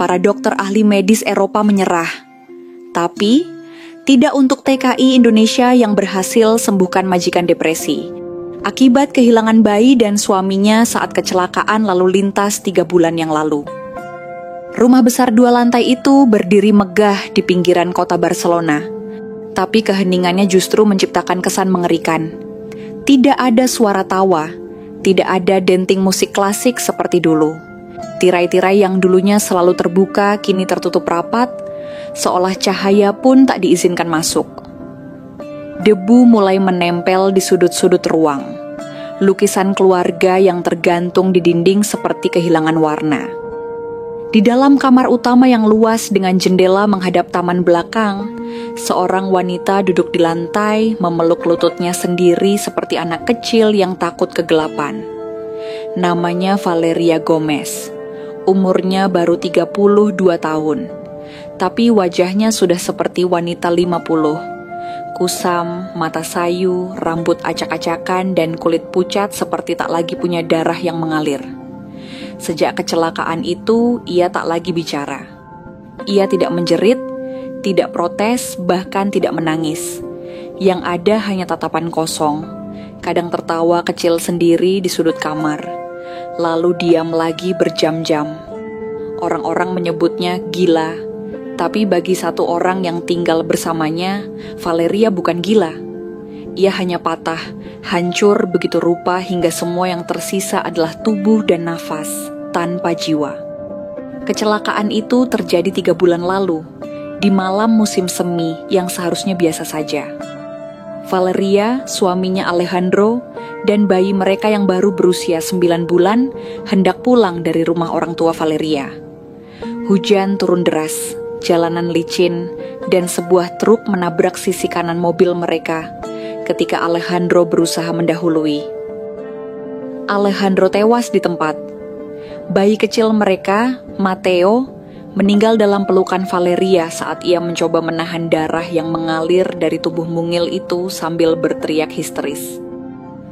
para dokter ahli medis Eropa menyerah. Tapi, tidak untuk TKI Indonesia yang berhasil sembuhkan majikan depresi. Akibat kehilangan bayi dan suaminya saat kecelakaan lalu lintas 3 bulan yang lalu. Rumah besar 2 lantai itu berdiri megah di pinggiran kota Barcelona. Tapi keheningannya justru menciptakan kesan mengerikan. Tidak ada suara tawa, tidak ada denting musik klasik seperti dulu. Tirai-tirai yang dulunya selalu terbuka kini tertutup rapat, seolah cahaya pun tak diizinkan masuk. Debu mulai menempel di sudut-sudut ruang. Lukisan keluarga yang tergantung di dinding seperti kehilangan warna. Di dalam kamar utama yang luas dengan jendela menghadap taman belakang, seorang wanita duduk di lantai memeluk lututnya sendiri seperti anak kecil yang takut kegelapan. Namanya Valeria Gomez. Umurnya baru 32 tahun. Tapi wajahnya sudah seperti wanita 50. Kusam, mata sayu, rambut acak-acakan dan kulit pucat seperti tak lagi punya darah yang mengalir. Sejak kecelakaan itu, ia tak lagi bicara. Ia tidak menjerit, tidak protes, bahkan tidak menangis. Yang ada hanya tatapan kosong, kadang tertawa kecil sendiri di sudut kamar, lalu diam lagi berjam-jam. Orang-orang menyebutnya gila, tapi bagi satu orang yang tinggal bersamanya, Valeria bukan gila. Ia hanya patah, hancur begitu rupa hingga semua yang tersisa adalah tubuh dan nafas, tanpa jiwa. Kecelakaan itu terjadi 3 bulan lalu, di malam musim semi yang seharusnya biasa saja. Valeria, suaminya Alejandro, dan bayi mereka yang baru berusia 9 bulan hendak pulang dari rumah orang tua Valeria. Hujan turun deras, jalanan licin, dan sebuah truk menabrak sisi kanan mobil mereka ketika Alejandro berusaha mendahului. Alejandro tewas di tempat. Bayi kecil mereka, Matteo, meninggal dalam pelukan Valeria saat ia mencoba menahan darah yang mengalir dari tubuh mungil itu sambil berteriak histeris.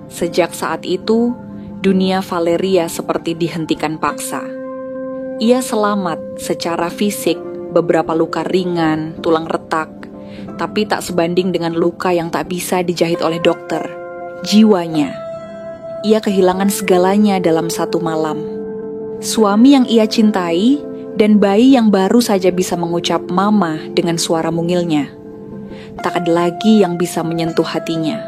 Sejak saat itu, dunia Valeria seperti dihentikan paksa. Ia selamat secara fisik, beberapa luka ringan, tulang retak, tapi tak sebanding dengan luka yang tak bisa dijahit oleh dokter. Jiwanya. Ia kehilangan segalanya dalam satu malam. Suami yang ia cintai dan bayi yang baru saja bisa mengucap mama dengan suara mungilnya. Tak ada lagi yang bisa menyentuh hatinya.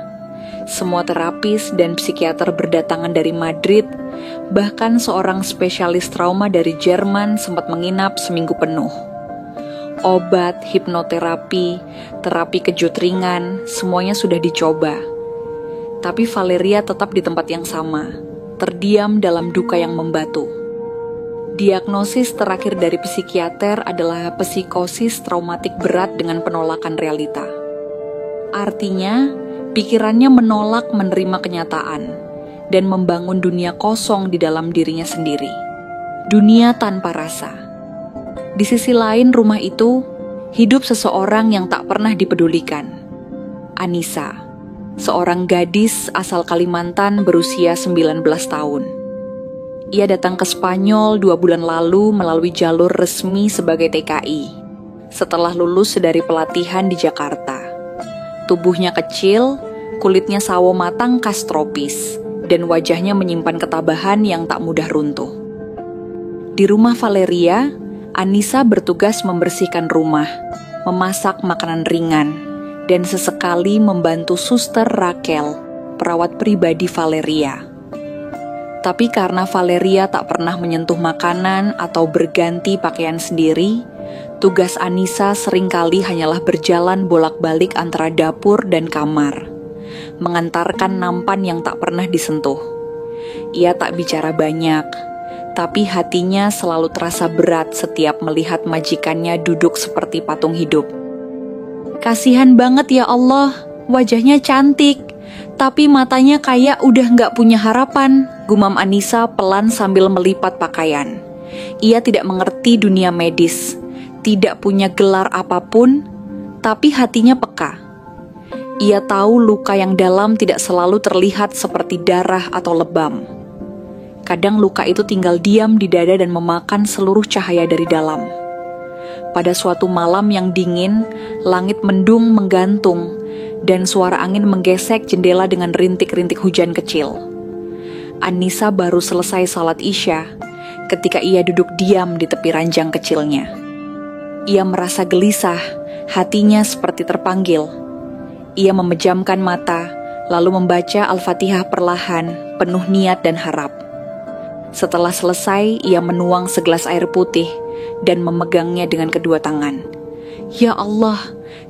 Semua terapis dan psikiater berdatangan dari Madrid, bahkan seorang spesialis trauma dari Jerman sempat menginap seminggu penuh. Obat, hipnoterapi, terapi kejut ringan, semuanya sudah dicoba. Tapi Valeria tetap di tempat yang sama, terdiam dalam duka yang membatu. Diagnosis terakhir dari psikiater adalah psikosis traumatik berat dengan penolakan realita. Artinya, pikirannya menolak menerima kenyataan dan membangun dunia kosong di dalam dirinya sendiri. Dunia tanpa rasa. Di sisi lain rumah itu, hidup seseorang yang tak pernah dipedulikan. Anissa, seorang gadis asal Kalimantan berusia 19 tahun. Ia datang ke Spanyol 2 bulan lalu melalui jalur resmi sebagai TKI, setelah lulus dari pelatihan di Jakarta. Tubuhnya kecil, kulitnya sawo matang khas tropis, dan wajahnya menyimpan ketabahan yang tak mudah runtuh. Di rumah Valeria, Anissa bertugas membersihkan rumah, memasak makanan ringan, dan sesekali membantu suster Raquel, perawat pribadi Valeria. Tapi karena Valeria tak pernah menyentuh makanan atau berganti pakaian sendiri, tugas Anissa seringkali hanyalah berjalan bolak-balik antara dapur dan kamar, mengantarkan nampan yang tak pernah disentuh. Ia tak bicara banyak, tapi hatinya selalu terasa berat setiap melihat majikannya duduk seperti patung hidup. Kasihan banget ya Allah, wajahnya cantik, tapi matanya kayak udah gak punya harapan, gumam Anissa pelan sambil melipat pakaian. Ia tidak mengerti dunia medis, tidak punya gelar apapun, tapi hatinya peka. Ia tahu luka yang dalam tidak selalu terlihat seperti darah atau lebam. Kadang luka itu tinggal diam di dada dan memakan seluruh cahaya dari dalam. Pada suatu malam yang dingin, langit mendung menggantung, dan suara angin menggesek jendela dengan rintik-rintik hujan kecil. Anissa baru selesai salat Isya ketika ia duduk diam di tepi ranjang kecilnya. Ia merasa gelisah, hatinya seperti terpanggil. Ia memejamkan mata, lalu membaca Al-Fatihah perlahan, penuh niat dan harap. Setelah selesai, ia menuang segelas air putih dan memegangnya dengan kedua tangan. Ya Allah,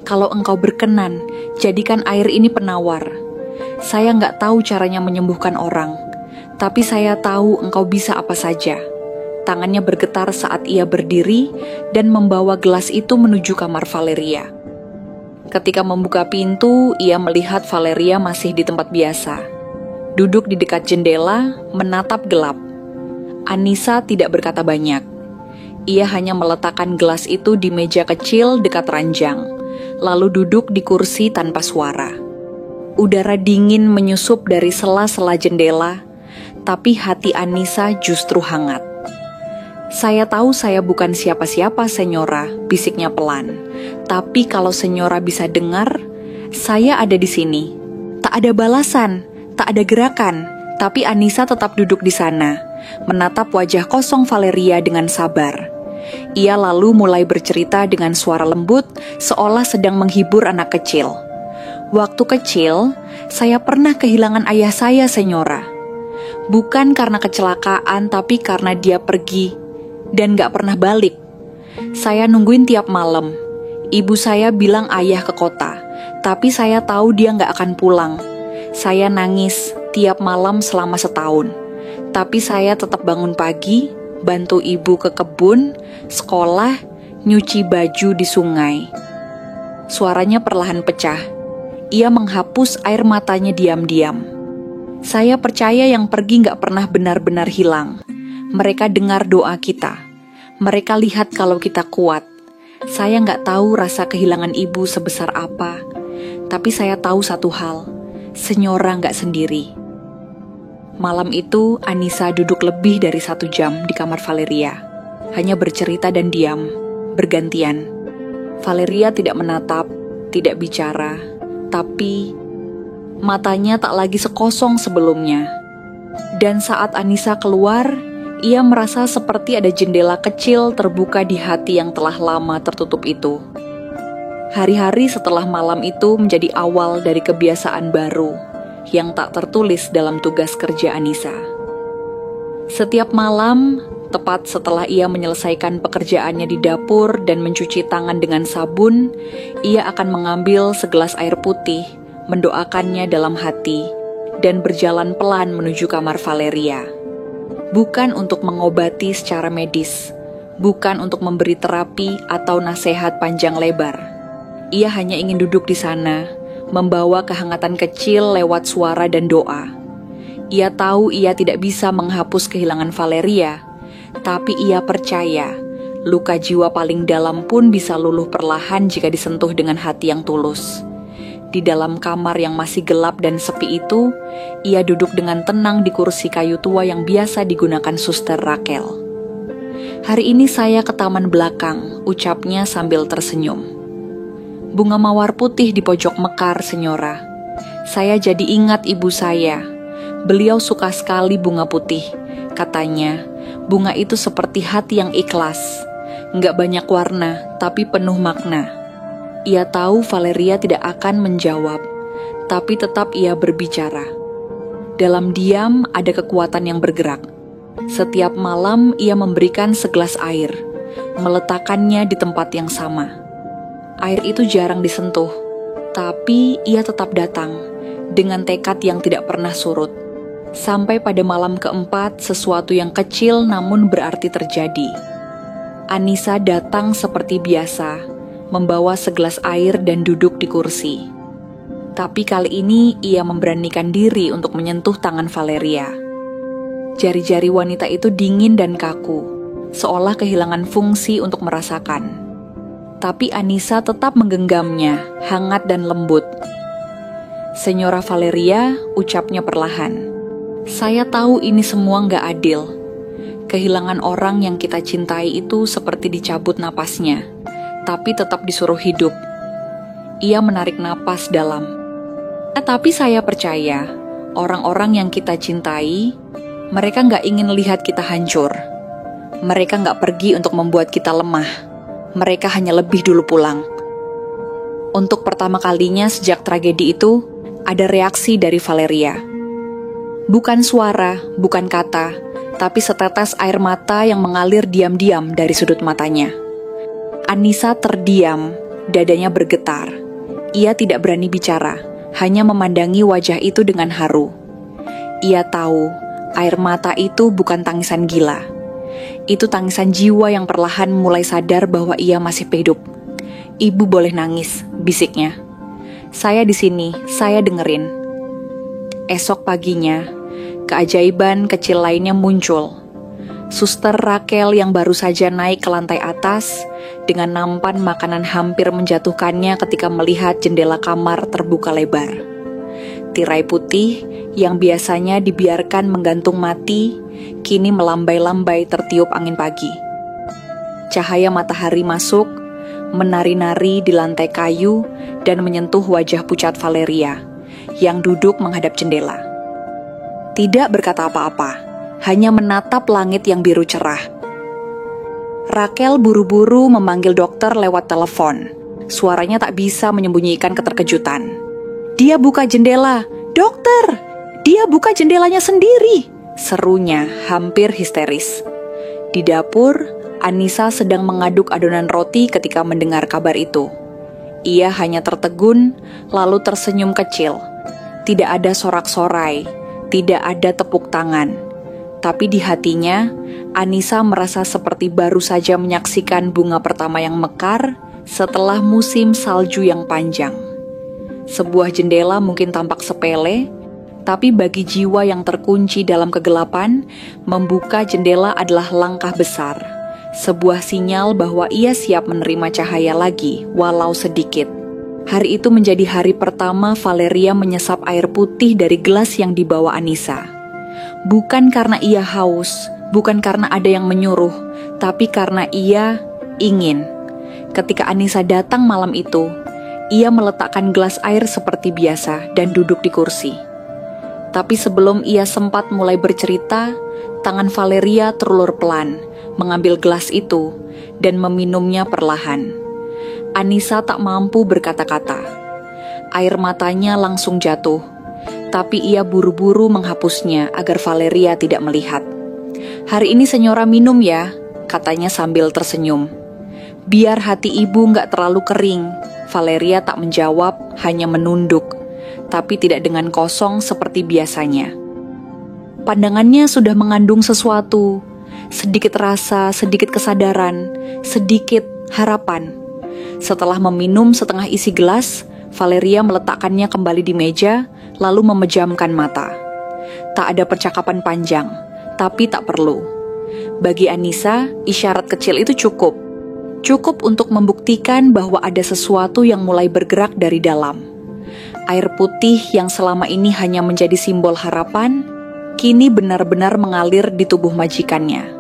kalau Engkau berkenan, jadikan air ini penawar. Saya nggak tahu caranya menyembuhkan orang, tapi saya tahu Engkau bisa apa saja. Tangannya bergetar saat ia berdiri dan membawa gelas itu menuju kamar Valeria. Ketika membuka pintu, ia melihat Valeria masih di tempat biasa. Duduk di dekat jendela, menatap gelap. Anissa tidak berkata banyak. Ia hanya meletakkan gelas itu di meja kecil dekat ranjang, lalu duduk di kursi tanpa suara. Udara dingin menyusup dari sela-sela jendela, tapi hati Anissa justru hangat. Saya tahu saya bukan siapa-siapa, Senyora, bisiknya pelan. Tapi kalau Senyora bisa dengar, saya ada di sini. Tak ada balasan, tak ada gerakan, tapi Anissa tetap duduk di sana, menatap wajah kosong Valeria dengan sabar. Ia lalu mulai bercerita dengan suara lembut, seolah sedang menghibur anak kecil. Waktu kecil, saya pernah kehilangan ayah saya, Senyora. Bukan karena kecelakaan, tapi karena dia pergi dan gak pernah balik. Saya nungguin tiap malam. Ibu saya bilang ayah ke kota, tapi saya tahu dia gak akan pulang. Saya nangis tiap malam selama setahun. Tapi saya tetap bangun pagi, bantu ibu ke kebun, sekolah, nyuci baju di sungai. Suaranya perlahan pecah. Ia menghapus air matanya diam-diam. Saya percaya yang pergi gak pernah benar-benar hilang. Mereka dengar doa kita. Mereka lihat kalau kita kuat. Saya gak tahu rasa kehilangan ibu sebesar apa. Tapi saya tahu satu hal, Senyora gak sendiri. Malam itu, Anissa duduk lebih dari 1 jam di kamar Valeria. Hanya bercerita dan diam, bergantian. Valeria tidak menatap, tidak bicara, tapi matanya tak lagi sekosong sebelumnya. Dan saat Anissa keluar, ia merasa seperti ada jendela kecil terbuka di hati yang telah lama tertutup itu. Hari-hari setelah malam itu menjadi awal dari kebiasaan baru yang tak tertulis dalam tugas kerja Anissa. Setiap malam, tepat setelah ia menyelesaikan pekerjaannya di dapur dan mencuci tangan dengan sabun, ia akan mengambil segelas air putih, mendoakannya dalam hati, dan berjalan pelan menuju kamar Valeria. Bukan untuk mengobati secara medis, bukan untuk memberi terapi atau nasihat panjang lebar. Ia hanya ingin duduk di sana, membawa kehangatan kecil lewat suara dan doa. Ia tahu ia tidak bisa menghapus kehilangan Valeria, tapi ia percaya luka jiwa paling dalam pun bisa luluh perlahan jika disentuh dengan hati yang tulus. Di dalam kamar yang masih gelap dan sepi itu, ia duduk dengan tenang di kursi kayu tua yang biasa digunakan Suster Raquel. Hari ini saya ke taman belakang, ucapnya sambil tersenyum. Bunga mawar putih di pojok mekar, Senyora. Saya jadi ingat ibu saya. Beliau suka sekali bunga putih. Katanya, bunga itu seperti hati yang ikhlas. Nggak banyak warna, tapi penuh makna. Ia tahu Valeria tidak akan menjawab, tapi tetap ia berbicara. Dalam diam ada kekuatan yang bergerak. Setiap malam ia memberikan segelas air, meletakkannya di tempat yang sama. Air itu jarang disentuh, tapi ia tetap datang dengan tekad yang tidak pernah surut. Sampai pada malam keempat, sesuatu yang kecil namun berarti terjadi. Anissa datang seperti biasa, membawa segelas air dan duduk di kursi. Tapi kali ini ia memberanikan diri untuk menyentuh tangan Valeria. Jari-jari wanita itu dingin dan kaku, seolah kehilangan fungsi untuk merasakan. Tapi Anissa tetap menggenggamnya, hangat dan lembut. Senyora Valeria, ucapnya perlahan. Saya tahu ini semua nggak adil. Kehilangan orang yang kita cintai itu seperti dicabut napasnya, tapi tetap disuruh hidup. Ia menarik napas dalam. Tapi saya percaya, orang-orang yang kita cintai, mereka nggak ingin lihat kita hancur. Mereka nggak pergi untuk membuat kita lemah. Mereka hanya lebih dulu pulang. Untuk pertama kalinya sejak tragedi itu, ada reaksi dari Valeria. Bukan suara, bukan kata, tapi setetes air mata yang mengalir diam-diam dari sudut matanya. Anissa terdiam, dadanya bergetar. Ia tidak berani bicara, hanya memandangi wajah itu dengan haru. Ia tahu, air mata itu bukan tangisan gila. Itu tangisan jiwa yang perlahan mulai sadar bahwa ia masih hidup. Ibu boleh nangis, bisiknya. Saya di sini, saya dengerin. Esok paginya, keajaiban kecil lainnya muncul. Suster Raquel yang baru saja naik ke lantai atas dengan nampan makanan hampir menjatuhkannya ketika melihat jendela kamar terbuka lebar. Tirai putih yang biasanya dibiarkan menggantung mati, kini melambai-lambai tertiup angin pagi. Cahaya matahari masuk, menari-nari di lantai kayu dan menyentuh wajah pucat Valeria yang duduk menghadap jendela. Tidak berkata apa-apa, hanya menatap langit yang biru cerah. Raquel buru-buru memanggil dokter lewat telepon. Suaranya tak bisa menyembunyikan keterkejutan. Dia buka jendela, "Dokter, dia buka jendelanya sendiri!" serunya hampir histeris. Di dapur, Anissa sedang mengaduk adonan roti ketika mendengar kabar itu. Ia hanya tertegun, lalu tersenyum kecil. Tidak ada sorak-sorai, tidak ada tepuk tangan. Tapi di hatinya, Anissa merasa seperti baru saja menyaksikan bunga pertama yang mekar setelah musim salju yang panjang. Sebuah jendela mungkin tampak sepele, tapi bagi jiwa yang terkunci dalam kegelapan, membuka jendela adalah langkah besar. Sebuah sinyal bahwa ia siap menerima cahaya lagi, walau sedikit. Hari itu menjadi hari pertama Valeria menyesap air putih dari gelas yang dibawa Anissa. Bukan karena ia haus, bukan karena ada yang menyuruh, tapi karena ia ingin. Ketika Anissa datang malam itu, ia meletakkan gelas air seperti biasa dan duduk di kursi. Tapi sebelum ia sempat mulai bercerita, tangan Valeria terulur pelan, mengambil gelas itu, dan meminumnya perlahan. Anissa tak mampu berkata-kata. Air matanya langsung jatuh, tapi ia buru-buru menghapusnya agar Valeria tidak melihat. "Hari ini senyora minum ya," katanya sambil tersenyum. "Biar hati ibu gak terlalu kering." Valeria tak menjawab, hanya menunduk, tapi tidak dengan kosong seperti biasanya. Pandangannya sudah mengandung sesuatu, sedikit rasa, sedikit kesadaran, sedikit harapan. Setelah meminum setengah isi gelas, Valeria meletakkannya kembali di meja, lalu memejamkan mata. Tak ada percakapan panjang, tapi tak perlu. Bagi Anissa, isyarat kecil itu cukup. Cukup untuk membuktikan bahwa ada sesuatu yang mulai bergerak dari dalam. Air putih yang selama ini hanya menjadi simbol harapan, kini benar-benar mengalir di tubuh majikannya.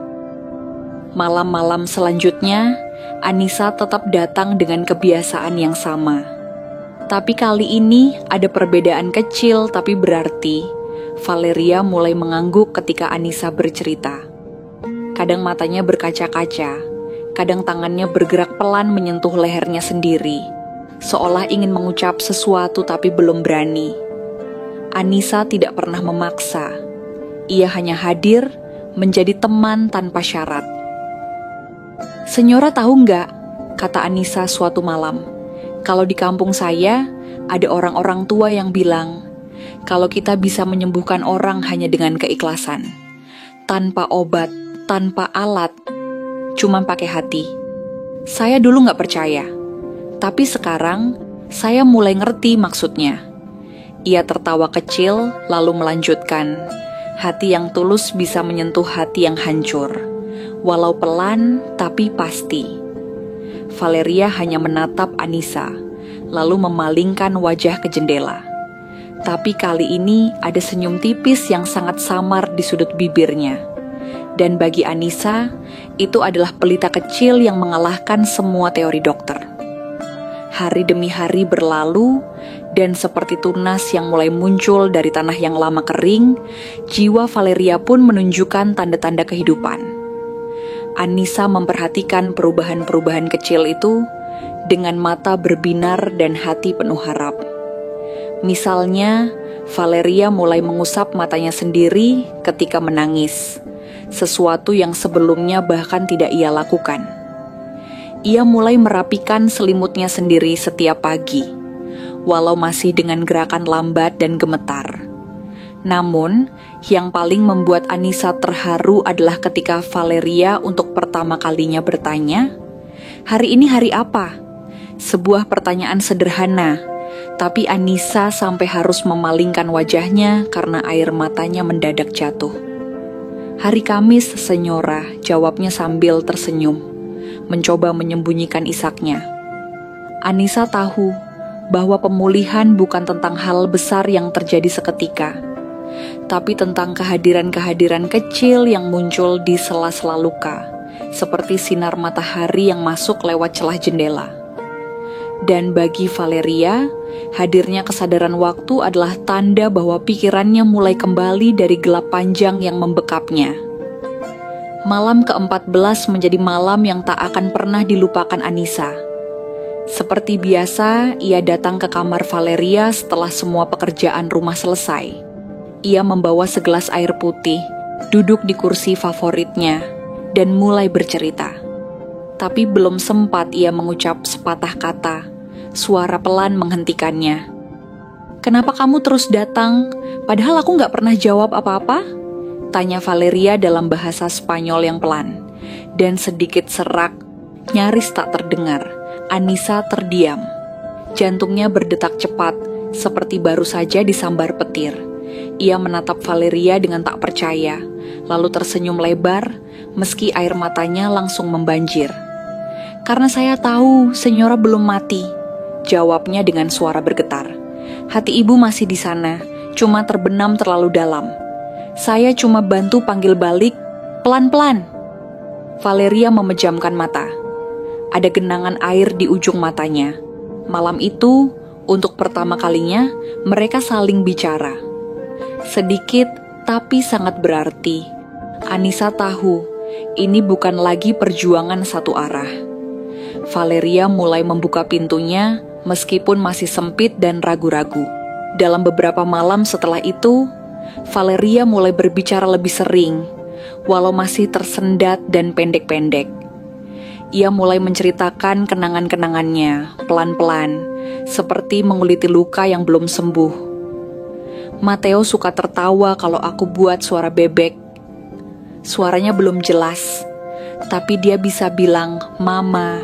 Malam-malam selanjutnya, Anissa tetap datang dengan kebiasaan yang sama. Tapi kali ini ada perbedaan kecil tapi berarti. Valeria mulai mengangguk ketika Anissa bercerita. Kadang matanya berkaca-kaca, kadang tangannya bergerak pelan menyentuh lehernya sendiri, seolah ingin mengucap sesuatu tapi belum berani. Anissa tidak pernah memaksa. Ia hanya hadir, menjadi teman tanpa syarat. "Senyora tahu nggak?" kata Anissa suatu malam. "Kalau di kampung saya, ada orang-orang tua yang bilang, kalau kita bisa menyembuhkan orang hanya dengan keikhlasan, tanpa obat, tanpa alat, cuma pakai hati." Saya dulu nggak percaya, tapi sekarang saya mulai ngerti maksudnya. Ia tertawa kecil, lalu melanjutkan, "Hati yang tulus bisa menyentuh hati yang hancur, walau pelan tapi pasti." Valeria hanya menatap Anissa, lalu memalingkan wajah ke jendela. Tapi kali ini ada senyum tipis yang sangat samar di sudut bibirnya. Dan bagi Anissa, itu adalah pelita kecil yang mengalahkan semua teori dokter. Hari demi hari berlalu, dan seperti tunas yang mulai muncul dari tanah yang lama kering, jiwa Valeria pun menunjukkan tanda-tanda kehidupan. Anissa memperhatikan perubahan-perubahan kecil itu dengan mata berbinar dan hati penuh harap. Misalnya, Valeria mulai mengusap matanya sendiri ketika menangis, sesuatu yang sebelumnya bahkan tidak ia lakukan. Ia mulai merapikan selimutnya sendiri setiap pagi, walau masih dengan gerakan lambat dan gemetar. Namun, yang paling membuat Anissa terharu adalah ketika Valeria untuk pertama kalinya bertanya, "Hari ini hari apa?" Sebuah pertanyaan sederhana, tapi Anissa sampai harus memalingkan wajahnya karena air matanya mendadak jatuh. "Hari Kamis, Senyora," jawabnya sambil tersenyum, mencoba menyembunyikan isaknya. Anissa tahu bahwa pemulihan bukan tentang hal besar yang terjadi seketika, tapi tentang kehadiran-kehadiran kecil yang muncul di sela-sela luka, seperti sinar matahari yang masuk lewat celah jendela. Dan bagi Valeria, hadirnya kesadaran waktu adalah tanda bahwa pikirannya mulai kembali dari gelap panjang yang membekapnya. Malam ke-14 menjadi malam yang tak akan pernah dilupakan Anissa. Seperti biasa, ia datang ke kamar Valeria setelah semua pekerjaan rumah selesai. Ia membawa segelas air putih, duduk di kursi favoritnya, dan mulai bercerita. Tapi belum sempat ia mengucap sepatah kata, suara pelan menghentikannya. "Kenapa kamu terus datang, padahal aku gak pernah jawab apa-apa?" tanya Valeria dalam bahasa Spanyol yang pelan. Dan sedikit serak, nyaris tak terdengar, Anissa terdiam. Jantungnya berdetak cepat, seperti baru saja disambar petir. Ia menatap Valeria dengan tak percaya, lalu tersenyum lebar, meski air matanya langsung membanjir. "Karena saya tahu Senyora belum mati," jawabnya dengan suara bergetar. "Hati ibu masih di sana, cuma terbenam terlalu dalam. Saya cuma bantu panggil balik, pelan-pelan." Valeria memejamkan mata. Ada genangan air di ujung matanya. Malam itu, untuk pertama kalinya, mereka saling bicara. Sedikit, tapi sangat berarti. Anissa tahu, ini bukan lagi perjuangan satu arah. Valeria mulai membuka pintunya, meskipun masih sempit dan ragu-ragu. Dalam beberapa malam setelah itu, Valeria mulai berbicara lebih sering, walau masih tersendat dan pendek-pendek. Ia mulai menceritakan kenangan-kenangannya, pelan-pelan, seperti menguliti luka yang belum sembuh. "Matteo suka tertawa kalau aku buat suara bebek. Suaranya belum jelas, tapi dia bisa bilang, 'Mama,'"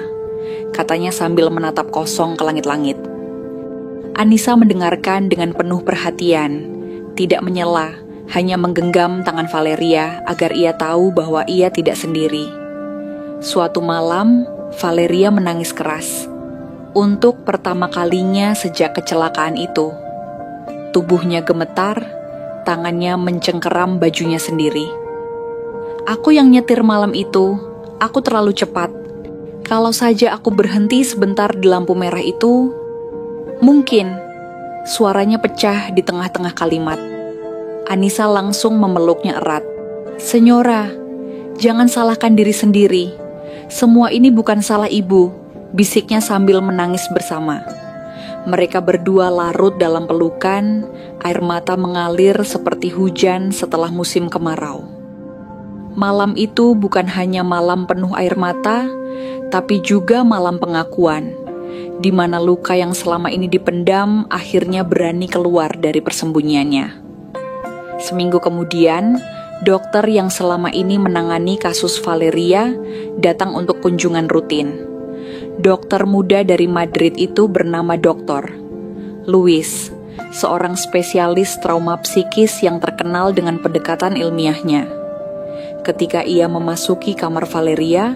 katanya sambil menatap kosong ke langit-langit. Anissa mendengarkan dengan penuh perhatian, tidak menyela, hanya menggenggam tangan Valeria agar ia tahu bahwa ia tidak sendiri. Suatu malam, Valeria menangis keras. Untuk pertama kalinya sejak kecelakaan itu. Tubuhnya gemetar, tangannya mencengkeram bajunya sendiri. "Aku yang nyetir malam itu, aku terlalu cepat. Kalau saja aku berhenti sebentar di lampu merah itu, mungkin." Suaranya pecah di tengah-tengah kalimat. Anissa langsung memeluknya erat. "Senyora, jangan salahkan diri sendiri. Semua ini bukan salah ibu," bisiknya sambil menangis bersama. Mereka berdua larut dalam pelukan, air mata mengalir seperti hujan setelah musim kemarau. Malam itu bukan hanya malam penuh air mata, tapi juga malam pengakuan, di mana luka yang selama ini dipendam akhirnya berani keluar dari persembunyiannya. Seminggu kemudian, dokter yang selama ini menangani kasus Valeria datang untuk kunjungan rutin. Dokter muda dari Madrid itu bernama Dr. Luis, seorang spesialis trauma psikis yang terkenal dengan pendekatan ilmiahnya. Ketika ia memasuki kamar Valeria,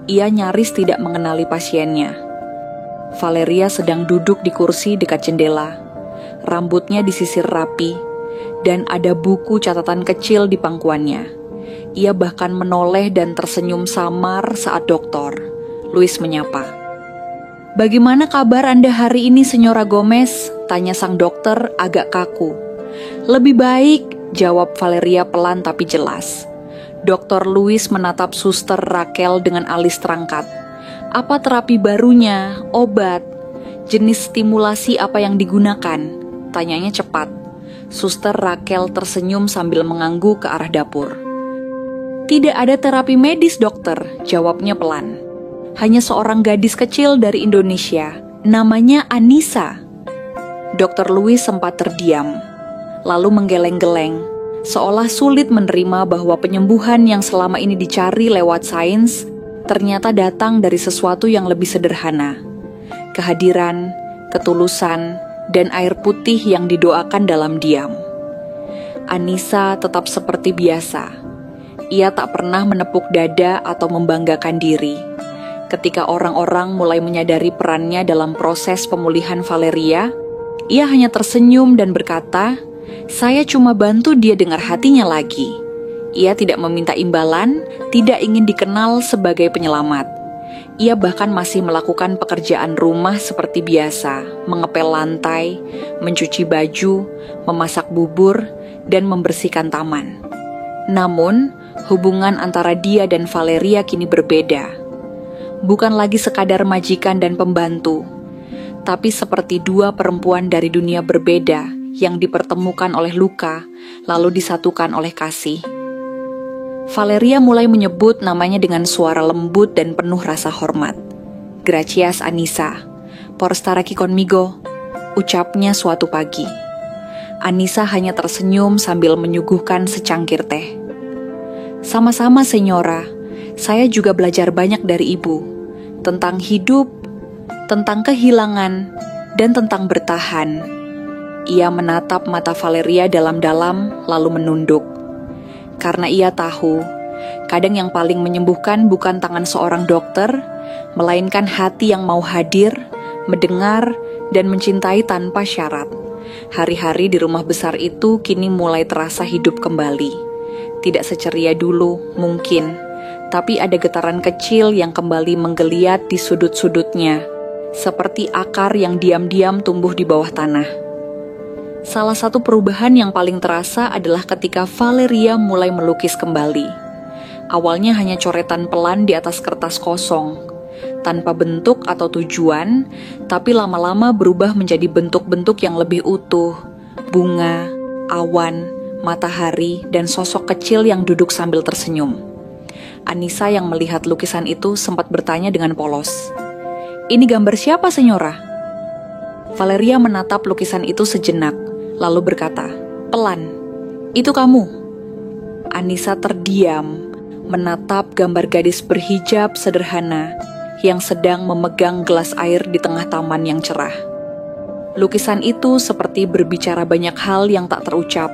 ia nyaris tidak mengenali pasiennya. Valeria sedang duduk di kursi dekat jendela. rambutnya disisir rapi, dan ada buku catatan kecil di pangkuannya. Ia bahkan menoleh dan tersenyum samar saat Dr. Luis menyapa. "Bagaimana kabar Anda hari ini, Senyora Gomez?" tanya sang dokter agak kaku. "Lebih baik," jawab Valeria pelan tapi jelas. Dr. Luis menatap Suster Raquel dengan alis terangkat. "Apa terapi barunya? Obat? Jenis stimulasi apa yang digunakan?" tanyanya cepat. Suster Raquel tersenyum sambil mengangguk ke arah dapur. "Tidak ada terapi medis, dokter," jawabnya pelan. "Hanya seorang gadis kecil dari Indonesia, namanya Anissa." Dr. Luis sempat terdiam, lalu menggeleng-geleng, seolah sulit menerima bahwa penyembuhan yang selama ini dicari lewat sains ternyata datang dari sesuatu yang lebih sederhana. Kehadiran, ketulusan, dan air putih yang didoakan dalam diam. Anissa tetap seperti biasa. Ia tak pernah menepuk dada atau membanggakan diri. Ketika orang-orang mulai menyadari perannya dalam proses pemulihan Valeria, ia hanya tersenyum dan berkata, "Saya cuma bantu dia dengar hatinya lagi." Ia tidak meminta imbalan, tidak ingin dikenal sebagai penyelamat. Ia bahkan masih melakukan pekerjaan rumah seperti biasa, mengepel lantai, mencuci baju, memasak bubur, dan membersihkan taman. Namun, hubungan antara dia dan Valeria kini berbeda. Bukan lagi sekadar majikan dan pembantu, tapi seperti dua perempuan dari dunia berbeda yang dipertemukan oleh luka, lalu disatukan oleh kasih. Valeria mulai menyebut namanya dengan suara lembut dan penuh rasa hormat. "Gracias, Anissa. Por estar aquí conmigo," ucapnya suatu pagi. Anissa hanya tersenyum sambil menyuguhkan secangkir teh. "Sama-sama, Senyora. Saya juga belajar banyak dari Ibu. Tentang hidup, tentang kehilangan, dan tentang bertahan." Ia menatap mata Valeria dalam-dalam lalu menunduk. Karena ia tahu, kadang yang paling menyembuhkan bukan tangan seorang dokter, melainkan hati yang mau hadir, mendengar, dan mencintai tanpa syarat. Hari-hari di rumah besar itu kini mulai terasa hidup kembali. Tidak seceria dulu, mungkin, tapi ada getaran kecil yang kembali menggeliat di sudut-sudutnya, seperti akar yang diam-diam tumbuh di bawah tanah. Salah satu perubahan yang paling terasa adalah ketika Valeria mulai melukis kembali. Awalnya hanya coretan pelan di atas kertas kosong, tanpa bentuk atau tujuan, tapi lama-lama berubah menjadi bentuk-bentuk yang lebih utuh, bunga, awan, matahari, dan sosok kecil yang duduk sambil tersenyum. Anissa yang melihat lukisan itu sempat bertanya dengan polos, "Ini gambar siapa, Senyora?" Valeria menatap lukisan itu sejenak, lalu berkata, pelan, "Itu kamu." Anissa terdiam, menatap gambar gadis berhijab sederhana yang sedang memegang gelas air di tengah taman yang cerah. Lukisan itu seperti berbicara banyak hal yang tak terucap,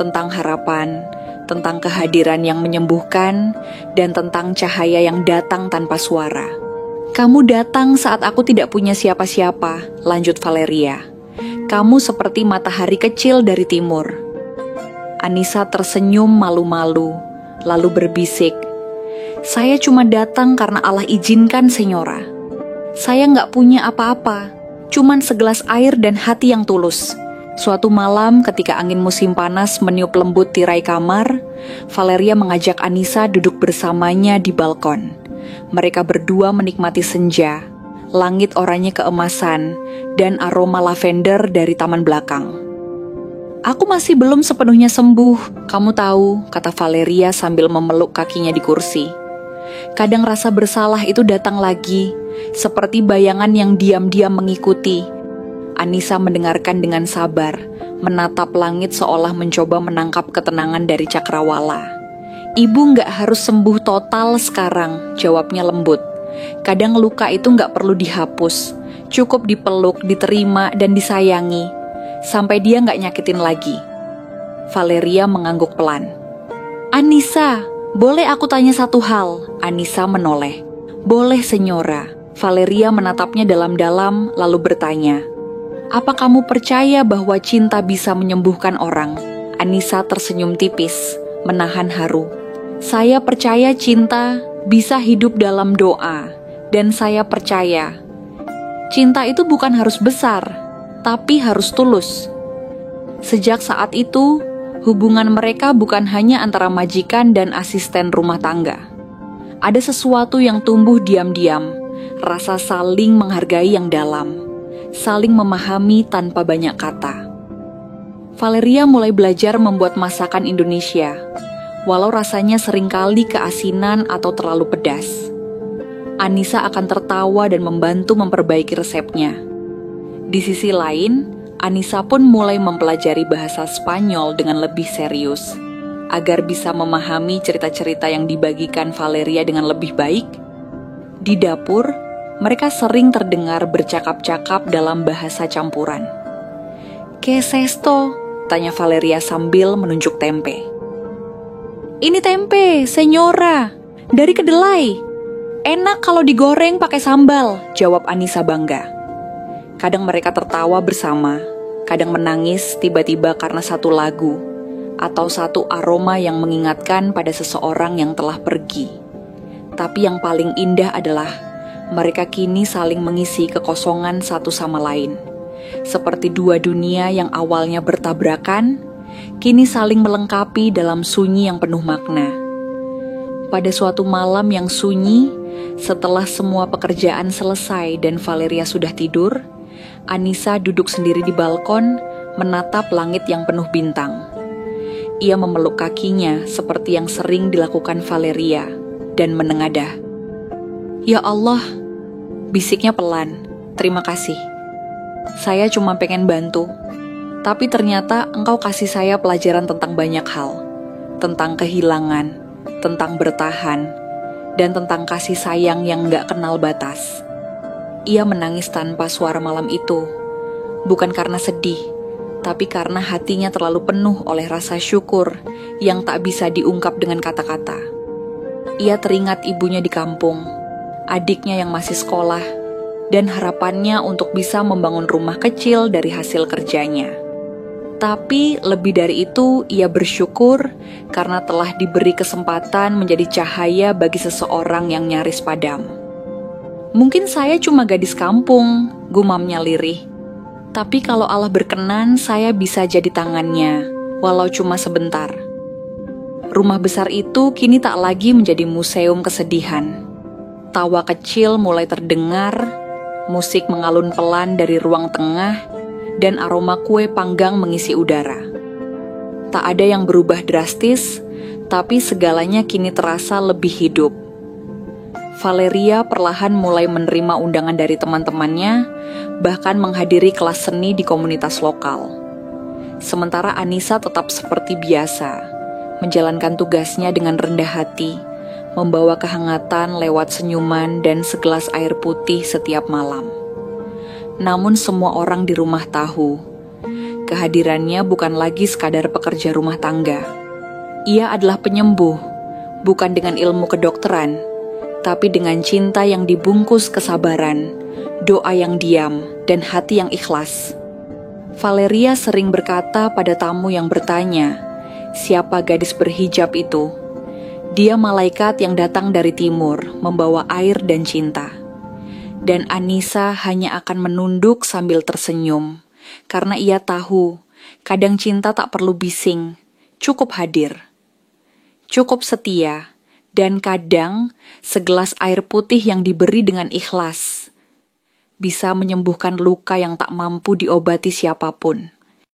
tentang harapan, tentang kehadiran yang menyembuhkan, dan tentang cahaya yang datang tanpa suara. "Kamu datang saat aku tidak punya siapa-siapa," lanjut Valeria. "Kamu seperti matahari kecil dari timur." Anissa tersenyum malu-malu, lalu berbisik, "Saya cuma datang karena Allah izinkan, Senyora. Saya nggak punya apa-apa, cuman segelas air dan hati yang tulus." Suatu malam ketika angin musim panas meniup lembut tirai kamar, Valeria mengajak Anissa duduk bersamanya di balkon. Mereka berdua menikmati senja, langit oranye keemasan, dan aroma lavender dari taman belakang. "Aku masih belum sepenuhnya sembuh, kamu tahu," kata Valeria sambil memeluk kakinya di kursi. "Kadang rasa bersalah itu datang lagi, seperti bayangan yang diam-diam mengikuti." Anissa mendengarkan dengan sabar, menatap langit seolah mencoba menangkap ketenangan dari cakrawala. "Ibu nggak harus sembuh total sekarang," jawabnya lembut. "Kadang luka itu nggak perlu dihapus, cukup dipeluk, diterima, dan disayangi, sampai dia nggak nyakitin lagi." Valeria mengangguk pelan. "Anissa, boleh aku tanya satu hal?" Anissa menoleh. "Boleh, Senyora." Valeria menatapnya dalam-dalam lalu bertanya, Apa kamu percaya bahwa cinta bisa menyembuhkan orang? Anissa tersenyum tipis, menahan haru. Saya percaya cinta bisa hidup dalam doa, dan saya percaya cinta itu bukan harus besar, tapi harus tulus. Sejak saat itu, hubungan mereka bukan hanya antara majikan dan asisten rumah tangga. Ada sesuatu yang tumbuh diam-diam, rasa saling menghargai yang dalam, saling memahami tanpa banyak kata. Valeria mulai belajar membuat masakan Indonesia, walau rasanya seringkali keasinan atau terlalu pedas. Anissa akan tertawa dan membantu memperbaiki resepnya. Di sisi lain, Anissa pun mulai mempelajari bahasa Spanyol dengan lebih serius, agar bisa memahami cerita-cerita yang dibagikan Valeria dengan lebih baik. Di dapur, mereka sering terdengar bercakap-cakap dalam bahasa campuran. "¿Qué es esto?" tanya Valeria sambil menunjuk tempe. "Ini tempe, senyora, dari kedelai. Enak kalau digoreng pakai sambal," jawab Anissa bangga. Kadang mereka tertawa bersama, kadang menangis tiba-tiba karena satu lagu, atau satu aroma yang mengingatkan pada seseorang yang telah pergi. Tapi yang paling indah adalah mereka kini saling mengisi kekosongan satu sama lain. Seperti dua dunia yang awalnya bertabrakan, kini saling melengkapi dalam sunyi yang penuh makna. Pada suatu malam yang sunyi, setelah semua pekerjaan selesai dan Valeria sudah tidur, Anissa duduk sendiri di balkon, menatap langit yang penuh bintang. Ia memeluk kakinya seperti yang sering dilakukan Valeria, dan menengadah. "Ya Allah," bisiknya pelan, "terima kasih. Saya cuma pengen bantu, tapi ternyata engkau kasih saya pelajaran tentang banyak hal. Tentang kehilangan, tentang bertahan, dan tentang kasih sayang yang gak kenal batas." Ia menangis tanpa suara malam itu, bukan karena sedih, tapi karena hatinya terlalu penuh oleh rasa syukur yang tak bisa diungkap dengan kata-kata. Ia teringat ibunya di kampung, adiknya yang masih sekolah, dan harapannya untuk bisa membangun rumah kecil dari hasil kerjanya. Tapi lebih dari itu, ia bersyukur karena telah diberi kesempatan menjadi cahaya bagi seseorang yang nyaris padam. "Mungkin saya cuma gadis kampung," gumamnya lirih. "Tapi kalau Allah berkenan, saya bisa jadi tangannya, walau cuma sebentar." Rumah besar itu kini tak lagi menjadi museum kesedihan. Tawa kecil mulai terdengar, musik mengalun pelan dari ruang tengah, dan aroma kue panggang mengisi udara. Tak ada yang berubah drastis, tapi segalanya kini terasa lebih hidup. Valeria perlahan mulai menerima undangan dari teman-temannya, bahkan menghadiri kelas seni di komunitas lokal. Sementara Anissa tetap seperti biasa, menjalankan tugasnya dengan rendah hati, membawa kehangatan lewat senyuman dan segelas air putih setiap malam. Namun semua orang di rumah tahu, kehadirannya bukan lagi sekadar pekerja rumah tangga. Ia adalah penyembuh, bukan dengan ilmu kedokteran, tapi dengan cinta yang dibungkus kesabaran, doa yang diam, dan hati yang ikhlas. Valeria sering berkata pada tamu yang bertanya, siapa gadis berhijab itu? Dia malaikat yang datang dari timur, membawa air dan cinta. Dan Anissa hanya akan menunduk sambil tersenyum, karena ia tahu, kadang cinta tak perlu bising, cukup hadir. Cukup setia, dan kadang segelas air putih yang diberi dengan ikhlas bisa menyembuhkan luka yang tak mampu diobati siapapun.